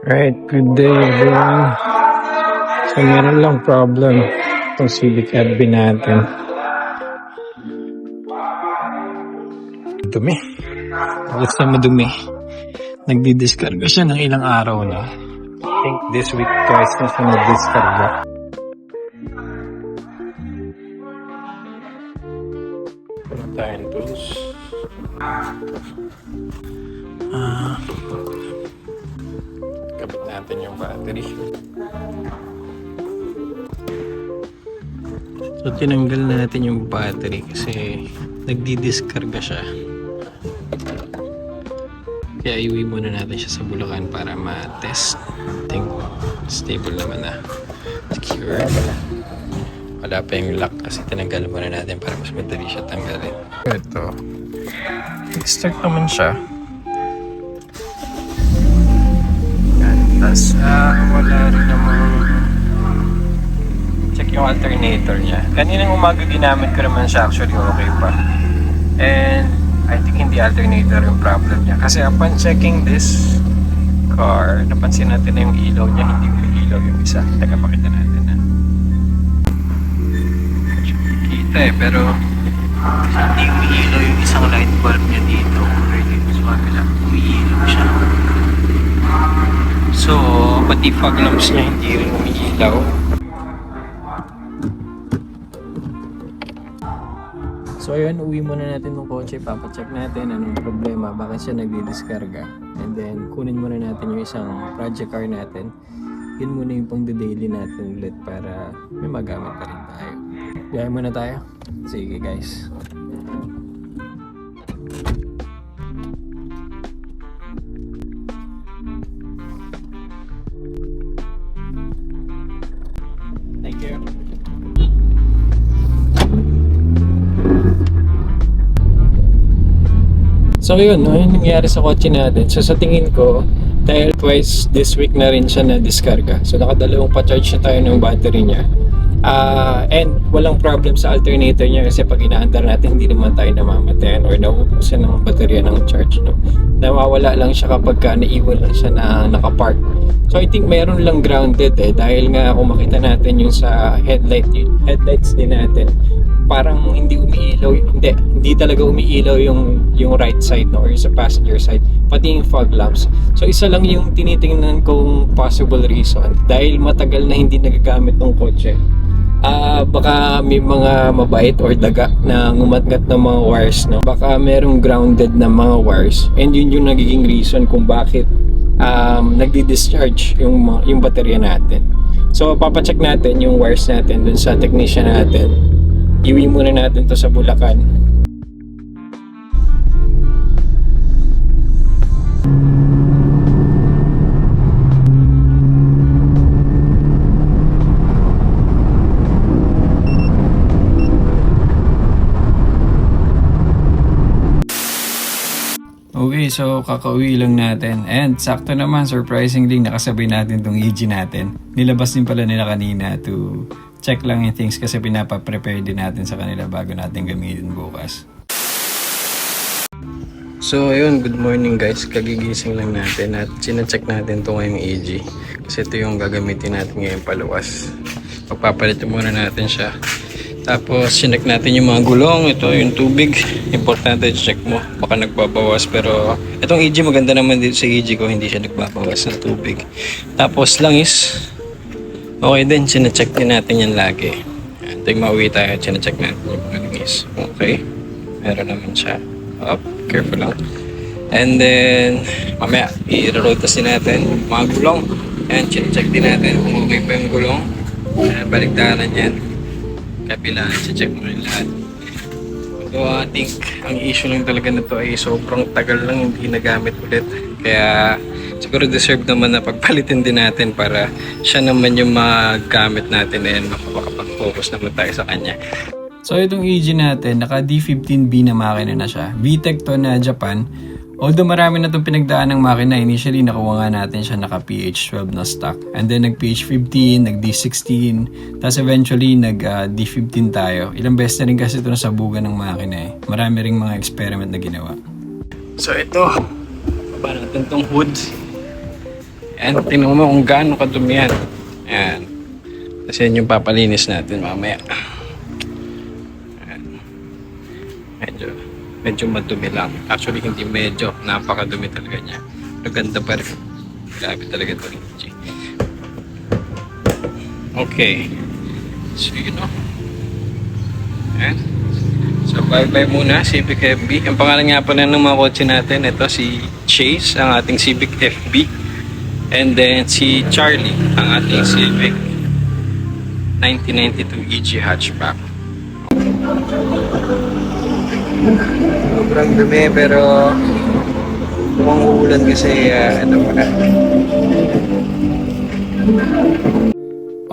Right, good day everyone. So meron lang problem itong Civic FB natin. Dumi. Bakit siya madumi? Nagdi-discarga siya ng ilang araw na. I think this week guys na siya nag-discarga. Pula tayong tools. Kabit natin yung battery. So tinanggal natin yung battery kasi nagdi-discarga siya. Kaya iuwi muna natin siya sa Bulacan para ma-test. I think stable naman na. Secure. Wala pa yung lock kasi tinanggal muna natin para mas madali siya tanggalin. Ito. Start naman siya. Tapos wala rin namang check yung alternator niya. Kaninang umaga ginamit ko naman siya, actually okay pa. And I think hindi alternator yung problem niya. Kasi upon checking this car, napansin natin na yung ilaw niya, hindi umiilaw yung isa. Teka, pakita natin na. Kita pero hindi umiilaw yung isang light bulb niya dito. Or dito sa wala, umiilaw siya. So, pati fog lamps niya hindi rin umiilaw. So ayun, uwi muna natin ng kotse, papacheck natin anong problema, bakit siya nagdi-discarga. And then, kunin muna natin yung isang project car natin. Yun muna yung pang-daily natin ulit para may magamit pa rin tayo. Biyahe muna tayo. Sige guys. Thank you. So yun, yung nangyari sa kotse natin. So sa tingin ko, dahil twice this week na rin siya na-discarga. So nakadalawang pa-charge na tayo ng battery niya. And walang problem sa alternator niya kasi pag inaandar natin hindi naman tayo namamatayan or nauubusan ng baterya ng charge. No? Nawawala lang siya kapag naiwan lang siya na nakapark. So I think mayroon lang grounded dahil nga kung makita natin yung sa headlights din natin. Parang hindi umiilaw, hindi talaga umiilaw yung right side no, or yung sa passenger side, pati yung fog lamps. So isa lang yung tinitingnan kong possible reason dahil matagal na hindi nagagamit ng kotse. Baka may mga mabait or daga na ngumatngat ng mga wires no. Baka merong grounded na mga wires and yun yung nagiging reason kung bakit nagdi-discharge yung baterya natin. So papacheck natin yung wires natin dun sa technician natin. Iwi muna natin to sa Bulacan. Okay, so kakauwi lang natin. And sakto naman, surprisingly, nakasabay natin tong EG natin. Nilabas din pala nila kanina to check lang yung things kasi pinapa-prepare din natin sa kanila bago natin gamitin bukas. So ayun, good morning guys. Kagigising lang natin at sina-check natin itong ngayong EG. Kasi ito yung gagamitin natin ngayong paluwas. Pagpapalit muna natin siya. Tapos sinek natin yung mga gulong. Ito yung tubig. Importante check mo. Baka nagbabawas. Pero itong EG maganda naman dito sa EG ko. Hindi siya nagbabawas ng tubig. Tapos langis. Okay din. Sinecheck din natin yan lagi. Ito yung mauwi tayo. Sinecheck natin yung langis. Okay. Meron naman siya. Up. Careful lang. And then mamaya i-road test din natin yung mga gulong. Ayan. Sinecheck din natin kung okay pa yung gulong. Baliktaran yan. Kabila, check mo rin lahat. So I think ang issue lang talaga na to ay sobrang tagal lang hindi nagamit ulit. Kaya siguro deserve naman na pagpalitin din natin para siya naman yung magamit natin and makapag-focus naman tayo sa kanya. So itong EG natin, naka D15B na makina na siya. VTEC to na Japan. Although marami na itong pinagdaan ng makina, initially nakuha nga natin siya naka PH12 na stock. And then nag PH15, nag D16, tapos eventually nag D15 tayo. Ilang beses na rin kasi ito nasabugan ng makina eh. Marami ring mga experiment na ginawa. So ito, baba natin itong hood. And tingnan mo kung gaano kadumi yan. Ayan. Kasi yun yung papalinis natin mamaya. Ayan. Medyo madumi lang. Actually, hindi medyo. Napakadumi talaga niya. Maganda pa rin. Grabe talaga ito. Okay. So, you know. Ayan. So, bye-bye muna, Civic FB. Ang pangalan nga pala ng mga kotse natin, ito si Chase, ang ating Civic FB. And then, si Charlie, ang ating Civic 1992 EG hatchback. Sobrang dumi, pero mukhang uulan kasi ito muna.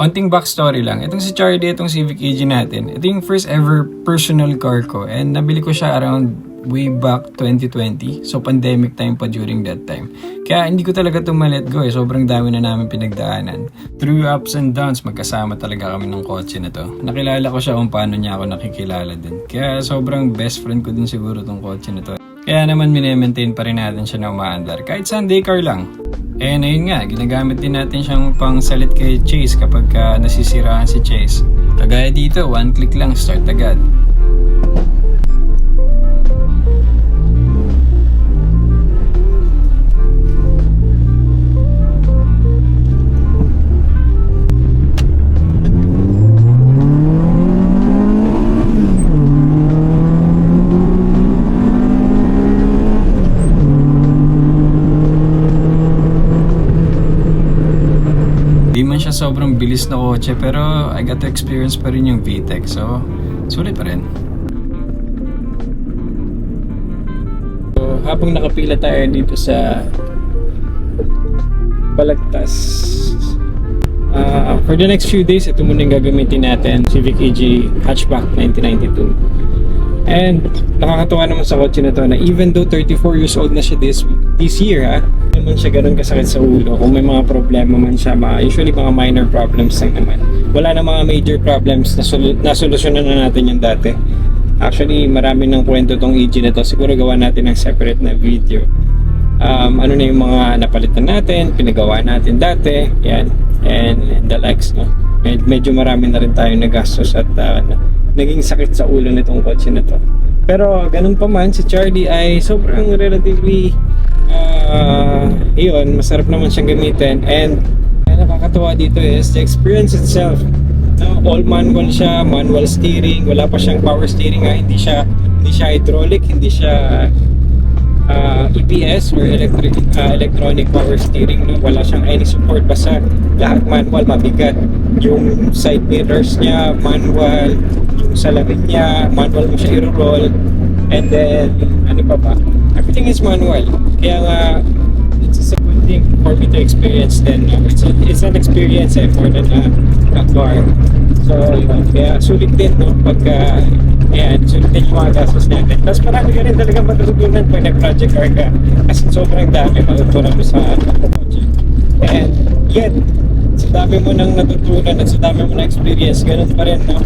Onting backstory lang. Itong si Charlie, itong Civic EG natin. Ito yung first ever personal car ko. And nabili ko siya around way back 2020. So pandemic time pa during that time. Kaya hindi ko talaga ito ma-let go eh. Sobrang dami na namin pinagdaanan. Through ups and downs, magkasama talaga kami ng kotse na to. Nakilala ko siya kung paano niya ako nakikilala din. Kaya sobrang best friend ko din siguro tong kotse na to. Kaya naman minemaintain pa rin natin siya na umaandar. Kahit Sunday car lang. And ayun nga, ginagamit din natin siyang pang salit kay Chase kapag nasisiraan si Chase. Kagaya dito, one click lang, start agad. Di man siya sobrang bilis na kotse pero I got to experience pa rin yung VTEC, so sulit pa rin. So habang nakapila tayo dito sa Balagtas, for the next few days ito muna yung gagamitin natin, Civic EG hatchback 1992. And nakakatuwa naman sa kotse na to na even though 34 years old na siya this year naman siya ganun kasakit sa ulo. Kung may mga problema man siya, usually mga minor problems lang naman. Wala na mga major problems na nasolusyonan na natin yung dati. Actually, marami ng kwento tong EG na to. Siguro gawa natin ng separate na video. Ano na yung mga napalitan natin, pinagawa natin dati, yan, and the likes, no? Medyo marami na rin tayo nagastos at naging sakit sa ulo nitong kotse na to. Pero ganun pa man, si Charlie ay sobrang relatively yun, masarap naman siyang gamitin. And nakakatawa dito is the experience itself, no? All manual siya, manual steering, wala pa siyang power steering, hindi siya hydraulic, hindi siya EPS or electronic power steering, no? Wala siyang any support, basta lahat manual, mabigat. Yung side mirrors niya manual, yung salamin niya manual mo siya i-roll, and then ano pa ba, everything is manual. Kaya nga it's a good thing for me to experience then. It's an experience more than a car. So kaya sulit din, no? Pagka sulit din yung mga gastos natin. Tapos marami ka rin talaga matututunan pag nag-project car ka, kasi sobrang dami matutunan mo sa kotse. And yet sa dami mo nang natutunan at sa dami mo na experience, ganun pa rin, no?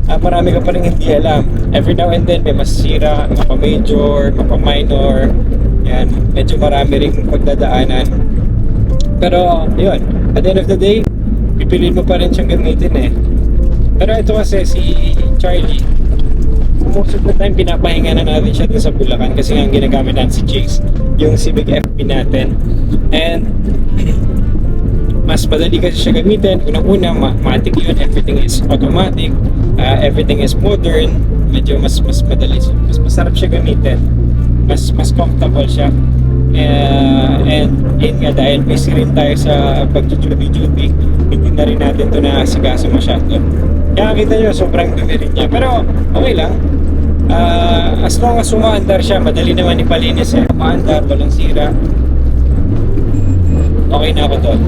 Marami ka pa rin hindi alam. Every now and then may masira, mapa-major, mapa-minor. Yan, medyo marami rin pagdadaanan. Pero yun, at the end of the day, pipiliin mo pa rin siyang gamitin eh. Pero ito kasi si Charlie, most of the time pinapahinga na natin siya dun sa Bulacan kasi nga ginagamit natin si Chase, yung Civic FB natin. And mas madali kasi siya gamitin. Unang-una, matic yun, everything is automatic, everything is modern, medyo mas madali, mas masarap siya gamitin, mas comfortable siya. And yun nga, dahil busy rin tayo sa pag-duty, hindi na rin natin ito naasikaso masyado. Kaya kita nyo, sobrang dumi rin niya, pero okay lang. As long as umaandar siya, madali naman ipalinis eh. Umaandar, walang sira, okay na ako doon.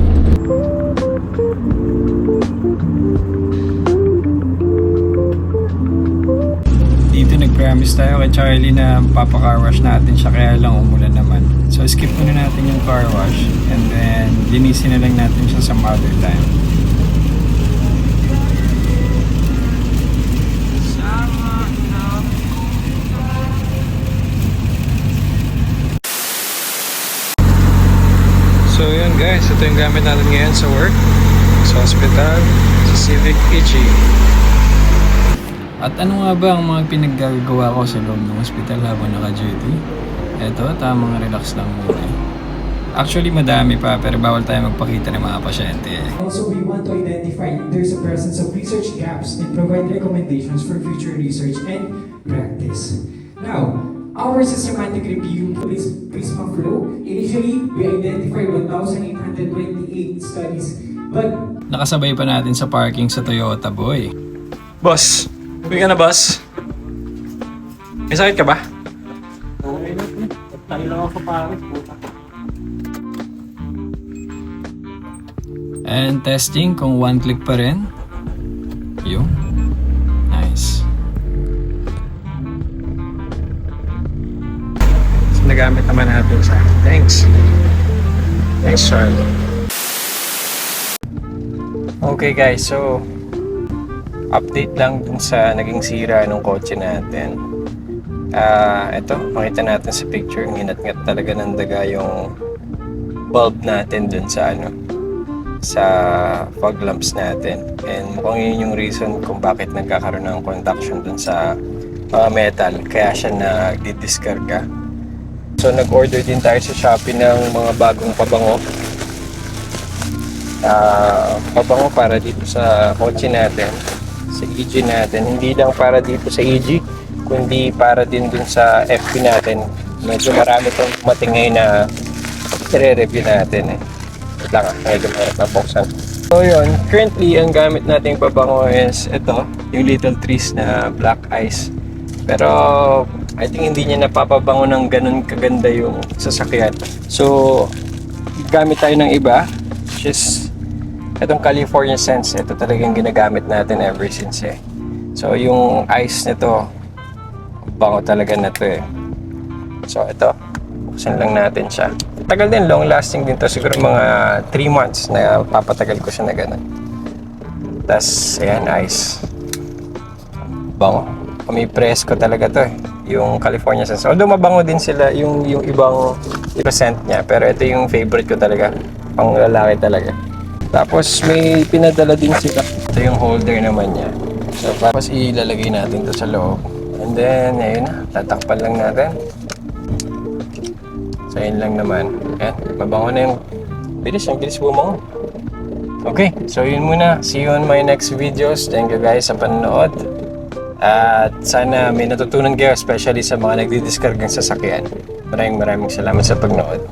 Dito nag-promise tayo kay Charlie na papaka-car wash natin siya, kaya lang umulan naman. So skip muna natin yung car wash and then linisin na lang natin siya some other time. So yun guys, ito yung gamit natin ngayon sa work, sa hospital, sa Civic EG. At ano nga ba ang mga pinaggagawa ko sa loob ng hospital habang naka-duty? Eto, tamang relax lang muna. Actually madami pa, pero bawal tayo magpakita ng mga pasyente. Also, we want to identify if there's a presence of research gaps and provide recommendations for future research and practice. Now, our systematic review is Prisma Flow. Initially, we identified 1,828 studies, but Nakasabay pa natin sa parking sa Toyota, boy. Boss, uwi ka na, boss? May sakit ka ba? Okay na po. Tayo lang ako sa Paris. And testing kung one click pa rin. Yung. Nice. So, nagamit naman natin sa thanks. Thanks, Charlie. Okay guys, so update lang dun sa naging sira ng kotse natin. Ito, makita natin sa picture, nginat-ngat talaga ng daga yung bulb natin dun sa sa fog lamps natin. And mukhang yun yung reason kung bakit nagkakaroon ng conduction dun sa metal, kaya siya nagdidiskarga. So nag-order din tayo sa Shopee ng mga bagong pabango. Pabango para dito sa kotse natin, sa EG natin. Hindi lang para dito sa EG, kundi para din dun sa FP natin. Medyo marami itong dumating ngayon na i-review natin. Wait lang, medyo mahirap na buksan. So yun, currently ang gamit nating pabango is ito, yung Little Trees na Black Ice. Pero I think hindi niya napapabango ng ganun kaganda yung sasakyan. So gamit tayo ng iba, which is itong California Sense. Ito talagang ginagamit natin ever since eh. So yung ice nito, bango talaga na to eh. So ito, buksan lang natin siya. Tagal din, long lasting din to. Siguro mga 3 months na papatagal ko siya na ganun. Tapos ayan, ice. Bango. Umipress ko talaga to eh. Yung California Sense. Although mabango din sila yung ibang scent niya. Pero ito yung favorite ko talaga. Pang lalaki talaga. Tapos may pinadala din sila. Ito yung holder naman niya. So tapos ilalagay natin to sa loob. And then ayun na, tatakpan lang natin. So ayun lang naman. Ayan, mabango na yung bilis bumango. Okay, so yun muna. See you on my next videos. Thank you guys sa panonood. At sana may natutunan kayo, especially sa mga nagdidiskargang sasakyan. Maraming salamat sa pagnood.